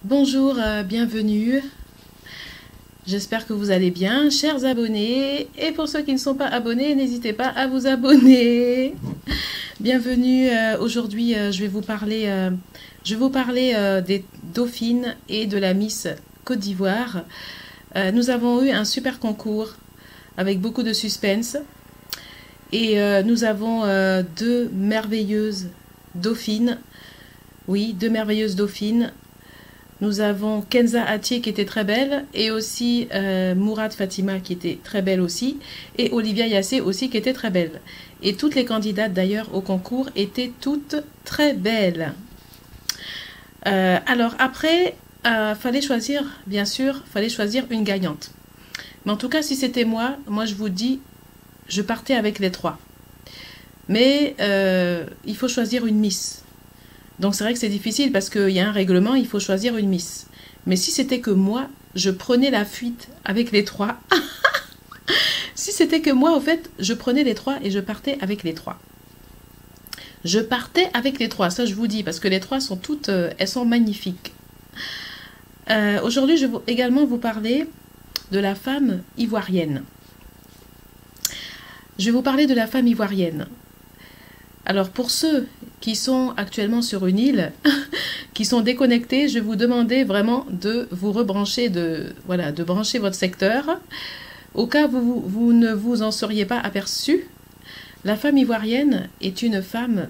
Bonjour, bienvenue. J'espère que vous allez bien, chers abonnés. Et pour ceux qui ne sont pas abonnés, n'hésitez pas à vous abonner. Bienvenue. Aujourd'hui, je vais vous parler des dauphines et de la Miss Côte d'Ivoire. Nous avons eu un super concours avec beaucoup de suspense. Et nous avons deux merveilleuses dauphines. Oui, deux merveilleuses dauphines. Nous avons Kenza Atié qui était très belle et aussi Mourad Fatima qui était très belle aussi et Olivia Yassé aussi qui était très belle. Et toutes les candidates d'ailleurs au concours étaient toutes très belles. Alors après, fallait choisir, bien sûr, fallait choisir une gagnante. Mais en tout cas, si c'était moi je vous dis, je partais avec les trois. Mais il faut choisir une Miss. Donc c'est vrai que c'est difficile parce qu'il y a un règlement, il faut choisir une Miss. Mais si c'était que moi, je prenais la fuite avec les trois. Si c'était que moi, en fait, je prenais les trois et je partais avec les trois. Je partais avec les trois, ça je vous dis, parce que les trois sont toutes, elles sont magnifiques. Aujourd'hui, je vais également vous parler de la femme ivoirienne. Je vais vous parler de la femme ivoirienne. Alors pour ceux qui sont actuellement sur une île, qui sont déconnectés, je vais vous demander vraiment de vous rebrancher, de brancher votre secteur. Au cas où vous ne vous en seriez pas aperçu, la femme ivoirienne est une femme,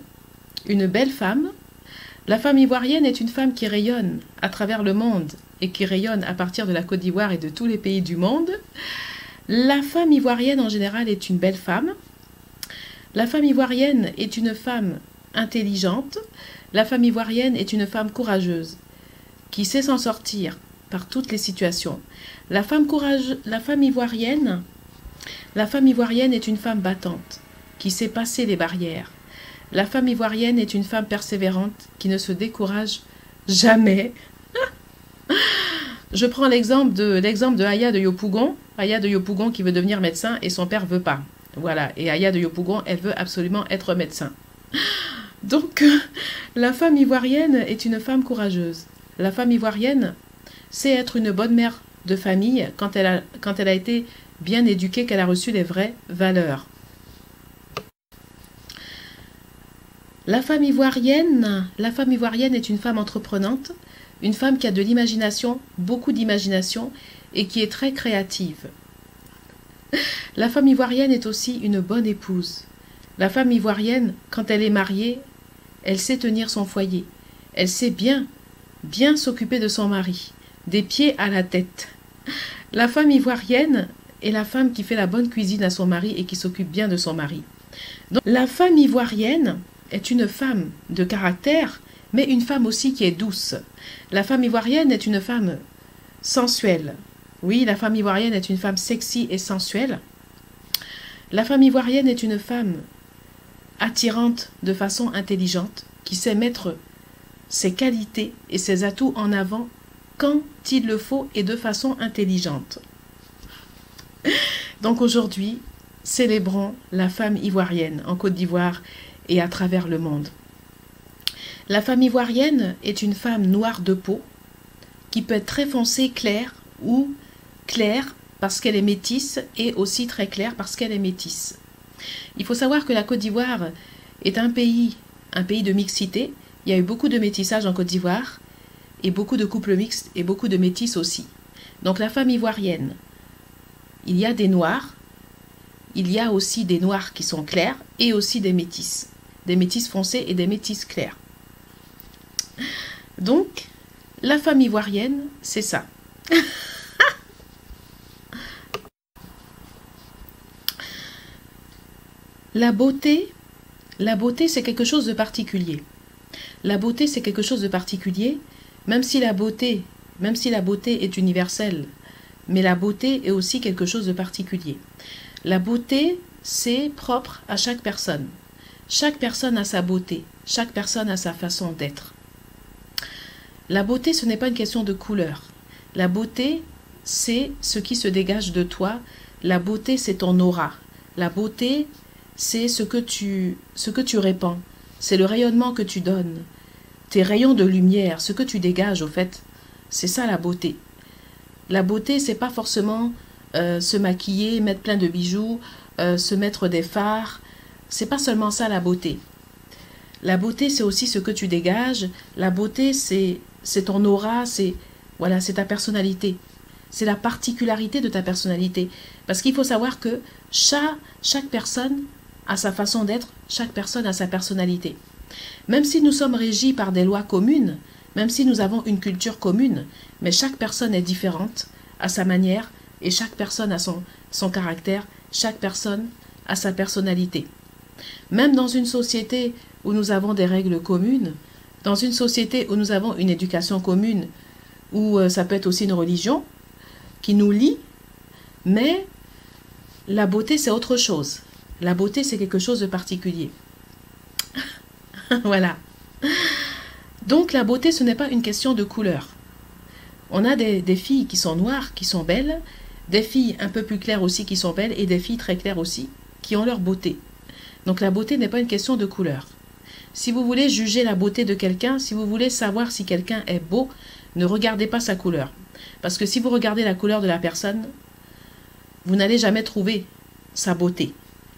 une belle femme. La femme ivoirienne est une femme qui rayonne à travers le monde et qui rayonne à partir de la Côte d'Ivoire et de tous les pays du monde. La femme ivoirienne en général est une belle femme. La femme ivoirienne est une femme intelligente. La femme ivoirienne est une femme courageuse, qui sait s'en sortir par toutes les situations. La femme ivoirienne est une femme battante, qui sait passer les barrières. La femme ivoirienne est une femme persévérante, qui ne se décourage jamais. Je prends l'exemple de Aya de Yopougon. Aya de Yopougon qui veut devenir médecin et son père ne veut pas. Voilà, et Aya de Yopougon, elle veut absolument être médecin. Donc, la femme ivoirienne est une femme courageuse. La femme ivoirienne sait être une bonne mère de famille quand elle a été bien éduquée, qu'elle a reçu les vraies valeurs. La femme ivoirienne est une femme entreprenante, une femme qui a de l'imagination, beaucoup d'imagination, et qui est très créative. La femme ivoirienne est aussi une bonne épouse. La femme ivoirienne, quand elle est mariée, elle sait tenir son foyer. Elle sait bien s'occuper de son mari, des pieds à la tête. La femme ivoirienne est la femme qui fait la bonne cuisine à son mari et qui s'occupe bien de son mari. Donc, la femme ivoirienne est une femme de caractère, mais une femme aussi qui est douce. La femme ivoirienne est une femme sensuelle. Oui, la femme ivoirienne est une femme sexy et sensuelle. La femme ivoirienne est une femme attirante de façon intelligente, qui sait mettre ses qualités et ses atouts en avant quand il le faut et de façon intelligente. Donc aujourd'hui, célébrons la femme ivoirienne en Côte d'Ivoire et à travers le monde. La femme ivoirienne est une femme noire de peau qui peut être très foncée, claire ou claire parce qu'elle est métisse et aussi très claire parce qu'elle est métisse. Il faut savoir que la Côte d'Ivoire est un pays de mixité. Il y a eu beaucoup de métissage en Côte d'Ivoire et beaucoup de couples mixtes et beaucoup de métis aussi. Donc la femme ivoirienne, il y a des noirs, il y a aussi des noirs qui sont clairs et aussi des métis foncés et des métis clairs. Donc la femme ivoirienne, c'est ça. La beauté, c'est quelque chose de particulier. La beauté, c'est quelque chose de particulier, même si la beauté est universelle, mais la beauté est aussi quelque chose de particulier. La beauté, c'est propre à chaque personne. Chaque personne a sa beauté, chaque personne a sa façon d'être. La beauté, ce n'est pas une question de couleur. La beauté, c'est ce qui se dégage de toi. La beauté, c'est ton aura. La beauté, c'est ce que tu répands. C'est le rayonnement que tu donnes. Tes rayons de lumière, ce que tu dégages, au fait, C'est ça la beauté. La beauté, c'est pas forcément se maquiller, mettre plein de bijoux, se mettre des fards. C'est pas seulement ça la beauté. La beauté, c'est aussi ce que tu dégages. La beauté, c'est ton aura, c'est voilà, c'est ta personnalité. C'est la particularité de ta personnalité. Parce qu'il faut savoir que chaque personne a sa façon d'être, chaque personne a sa personnalité. Même si nous sommes régis par des lois communes, même si nous avons une culture commune, mais chaque personne est différente à sa manière et chaque personne a son caractère, chaque personne a sa personnalité. Même dans une société où nous avons des règles communes, dans une société où nous avons une éducation commune, où ça peut être aussi une religion qui nous lie, mais la beauté c'est autre chose. La beauté c'est quelque chose de particulier. Voilà. Donc la beauté ce n'est pas une question de couleur. On a des filles qui sont noires, qui sont belles, des filles un peu plus claires aussi qui sont belles et des filles très claires aussi qui ont leur beauté. Donc la beauté n'est pas une question de couleur. Si vous voulez juger la beauté de quelqu'un, si vous voulez savoir si quelqu'un est beau, ne regardez pas sa couleur. Parce que si vous regardez la couleur de la personne, vous n'allez jamais trouver sa beauté.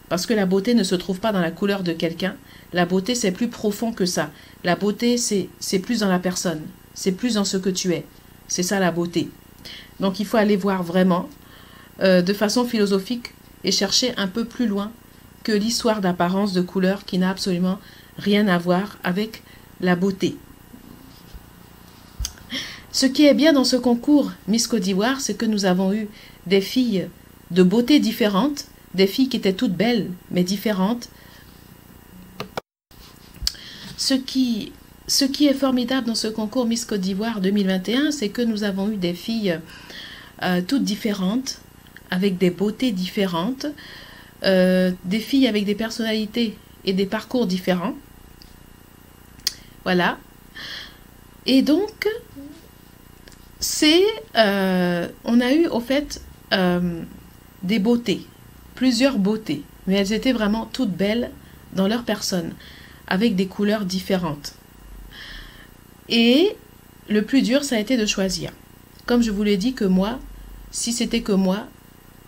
Parce que la beauté ne se trouve pas dans la couleur de quelqu'un. La beauté, c'est plus profond que ça. La beauté, c'est plus dans la personne. C'est plus dans ce que tu es. C'est ça la beauté. Donc il faut aller voir vraiment de façon philosophique et chercher un peu plus loin que l'histoire d'apparence de couleur qui n'a absolument rien à voir avec la beauté. Ce qui est bien dans ce concours Miss Côte d'Ivoire, c'est que nous avons eu des filles de beauté différentes, des filles qui étaient toutes belles mais différentes. Ce qui est formidable dans ce concours Miss Côte d'Ivoire 2021, c'est que nous avons eu des filles toutes différentes, avec des beautés différentes, des filles avec des personnalités et des parcours différents. Voilà. Et donc, on a eu au fait des beautés, plusieurs beautés, mais elles étaient vraiment toutes belles dans leur personne, avec des couleurs différentes. Et le plus dur, ça a été de choisir. Comme je vous l'ai dit que moi, si c'était que moi,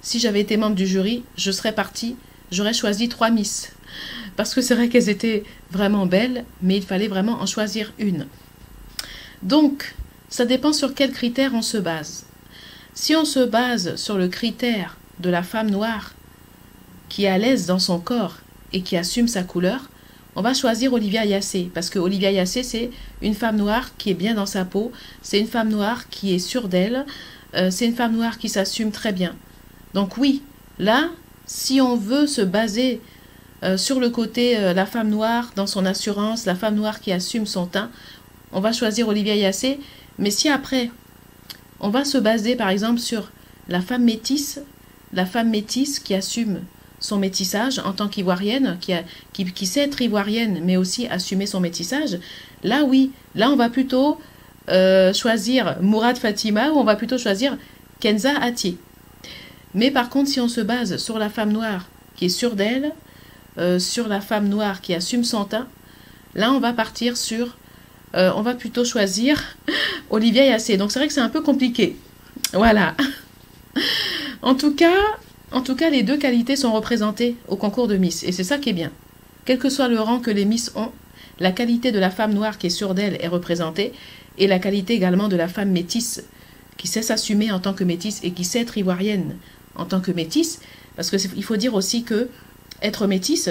si j'avais été membre du jury, je serais partie, j'aurais choisi 3 Miss. Parce que c'est vrai qu'elles étaient vraiment belles, mais il fallait vraiment en choisir une. Donc, ça dépend sur quels critères on se base. Si on se base sur le critère de la femme noire qui est à l'aise dans son corps et qui assume sa couleur, on va choisir Olivia Yassé. Parce que Olivia Yassé, c'est une femme noire qui est bien dans sa peau, c'est une femme noire qui est sûre d'elle, c'est une femme noire qui s'assume très bien. Donc oui, là, si on veut se baser sur le côté la femme noire dans son assurance, la femme noire qui assume son teint, on va choisir Olivia Yassé. Mais si après, on va se baser par exemple sur la femme métisse qui assume son métissage en tant qu'ivoirienne, qui sait être ivoirienne, mais aussi assumer son métissage, là oui, là on va plutôt choisir Mourad Fatima ou on va plutôt choisir Kenza Atié. Mais par contre, si on se base sur la femme noire qui est sûre d'elle, sur la femme noire qui assume son teint, là on va partir sur, on va plutôt choisir Olivia Yassé. Donc c'est vrai que c'est un peu compliqué. Voilà. En tout cas, les deux qualités sont représentées au concours de Miss. Et c'est ça qui est bien. Quel que soit le rang que les Miss ont, la qualité de la femme noire qui est sûre d'elle est représentée. Et la qualité également de la femme métisse qui sait s'assumer en tant que métisse et qui sait être ivoirienne en tant que métisse. Parce qu'il faut dire aussi que être métisse,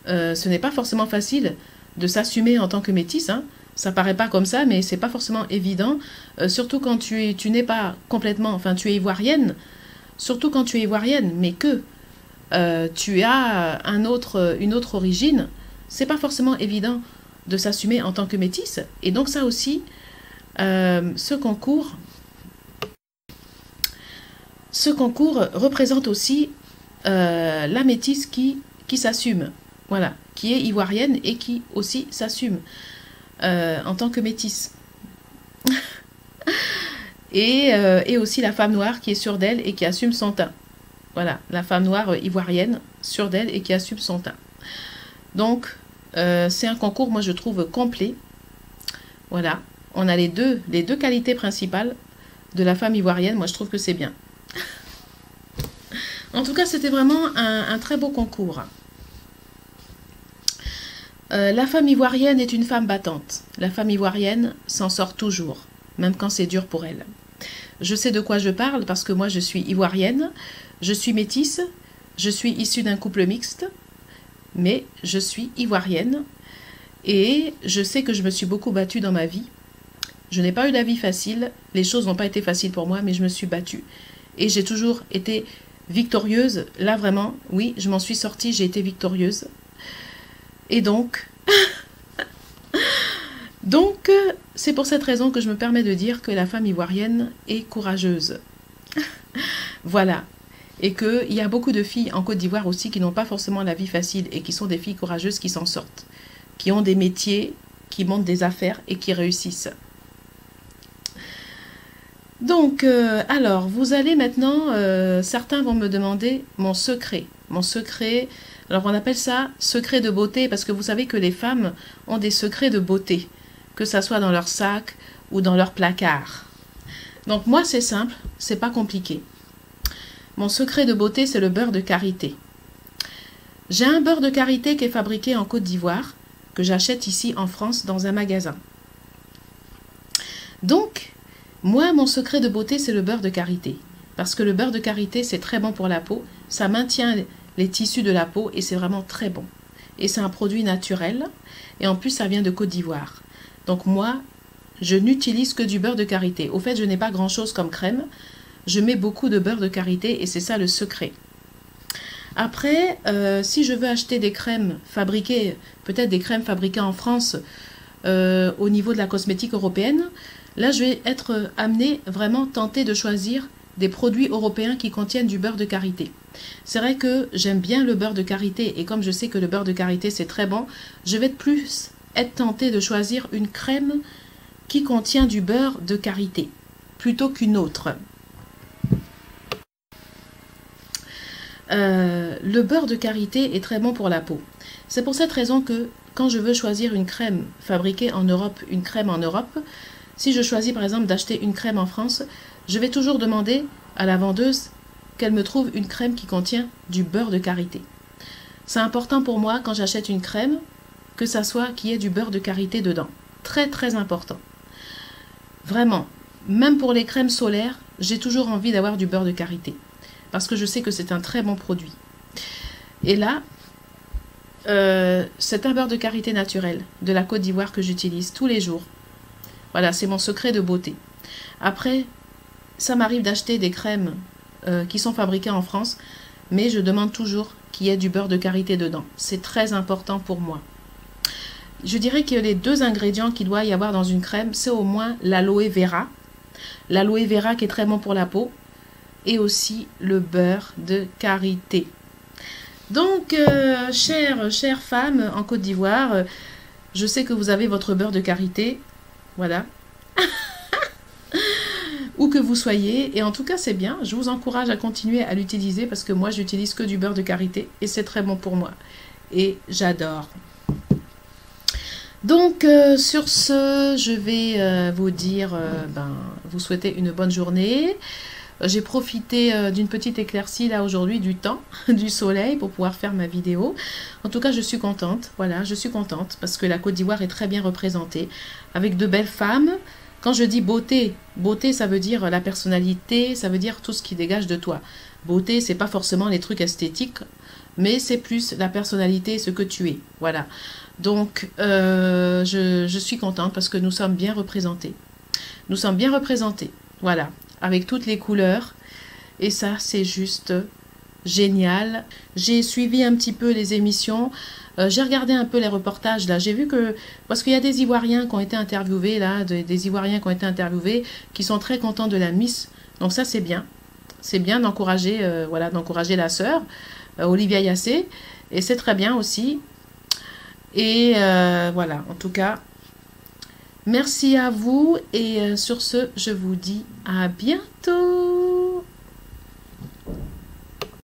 ce n'est pas forcément facile de s'assumer en tant que métisse. Hein. Ça paraît pas comme ça, mais c'est pas forcément évident. Surtout quand tu n'es pas complètement, enfin tu es ivoirienne. Surtout quand tu es ivoirienne, mais que tu as une autre origine, c'est pas forcément évident de s'assumer en tant que métisse. Et donc ça aussi, ce concours représente aussi la métisse qui s'assume, voilà, qui est ivoirienne et qui aussi s'assume en tant que métisse. Et aussi la femme noire qui est sûre d'elle et qui assume son teint. Voilà, la femme noire ivoirienne, sûre d'elle et qui assume son teint. Donc, c'est un concours, moi je trouve, complet. Voilà, on a les deux qualités principales de la femme ivoirienne, moi je trouve que c'est bien. En tout cas, c'était vraiment un très beau concours. La femme ivoirienne est une femme battante. La femme ivoirienne s'en sort toujours, même quand c'est dur pour elle. Je sais de quoi je parle parce que moi je suis ivoirienne, je suis métisse, je suis issue d'un couple mixte, mais je suis ivoirienne et je sais que je me suis beaucoup battue dans ma vie. Je n'ai pas eu la vie facile, les choses n'ont pas été faciles pour moi, mais je me suis battue. Et j'ai toujours été victorieuse. Là vraiment, oui, je m'en suis sortie, j'ai été victorieuse. Et donc, c'est pour cette raison que je me permets de dire que la femme ivoirienne est courageuse. Voilà. Et qu'il y a beaucoup de filles en Côte d'Ivoire aussi qui n'ont pas forcément la vie facile et qui sont des filles courageuses qui s'en sortent, qui ont des métiers, qui montent des affaires et qui réussissent. Donc, alors, vous allez maintenant, certains vont me demander mon secret. Mon secret, alors on appelle ça secret de beauté parce que vous savez que les femmes ont des secrets de beauté, que ça soit dans leur sac ou dans leur placard. Donc moi c'est simple, c'est pas compliqué. Mon secret de beauté c'est le beurre de karité. J'ai un beurre de karité qui est fabriqué en Côte d'Ivoire, que j'achète ici en France dans un magasin. Donc, moi mon secret de beauté c'est le beurre de karité. Parce que le beurre de karité c'est très bon pour la peau, ça maintient les tissus de la peau et c'est vraiment très bon. Et c'est un produit naturel et en plus ça vient de Côte d'Ivoire. Donc moi, je n'utilise que du beurre de karité. Au fait, je n'ai pas grand chose comme crème. Je mets beaucoup de beurre de karité et c'est ça le secret. Après, si je veux acheter des crèmes fabriquées, peut-être des crèmes fabriquées en France au niveau de la cosmétique européenne, là je vais être amenée vraiment tentée de choisir des produits européens qui contiennent du beurre de karité. C'est vrai que j'aime bien le beurre de karité et comme je sais que le beurre de karité c'est très bon, je vais plus être tentée de choisir une crème qui contient du beurre de karité plutôt qu'une autre. Le beurre de karité est très bon pour la peau. C'est pour cette raison que quand je veux choisir une crème fabriquée en Europe, une crème en Europe, si je choisis par exemple d'acheter une crème en France, je vais toujours demander à la vendeuse qu'elle me trouve une crème qui contient du beurre de karité. C'est important pour moi quand j'achète une crème que ça soit qu'il y ait du beurre de karité dedans. Très très important. Vraiment, même pour les crèmes solaires, j'ai toujours envie d'avoir du beurre de karité. Parce que je sais que c'est un très bon produit. Et là, c'est un beurre de karité naturel de la Côte d'Ivoire que j'utilise tous les jours. Voilà, c'est mon secret de beauté. Après, ça m'arrive d'acheter des crèmes qui sont fabriquées en France, mais je demande toujours qu'il y ait du beurre de karité dedans. C'est très important pour moi. Je dirais que les deux ingrédients qu'il doit y avoir dans une crème, c'est au moins l'aloe vera. L'aloe vera qui est très bon pour la peau. Et aussi le beurre de karité. Donc, chères femmes en Côte d'Ivoire, je sais que vous avez votre beurre de karité. Voilà. Où que vous soyez. Et en tout cas, c'est bien. Je vous encourage à continuer à l'utiliser parce que moi, j'utilise que du beurre de karité. Et c'est très bon pour moi. Et j'adore. Donc, sur ce, je vais vous dire, vous souhaiter une bonne journée. J'ai profité d'une petite éclaircie là aujourd'hui du temps, du soleil pour pouvoir faire ma vidéo. En tout cas, je suis contente. Voilà, je suis contente parce que la Côte d'Ivoire est très bien représentée avec de belles femmes. Quand je dis beauté, beauté ça veut dire la personnalité, ça veut dire tout ce qui dégage de toi. Beauté, c'est pas forcément les trucs esthétiques, mais c'est plus la personnalité, ce que tu es. Voilà. Donc, je suis contente parce que nous sommes bien représentés. Nous sommes bien représentés. Voilà. Avec toutes les couleurs. Et ça, c'est juste génial. J'ai suivi un petit peu les émissions. J'ai regardé un peu les reportages là. J'ai vu que... Parce qu'il y a des Ivoiriens qui ont été interviewés là. Des Ivoiriens qui ont été interviewés. Qui sont très contents de la Miss. Donc ça, c'est bien. C'est bien d'encourager d'encourager la sœur. Olivia Yassé. Et c'est très bien aussi. Et voilà. En tout cas... Merci à vous et sur ce, je vous dis à bientôt.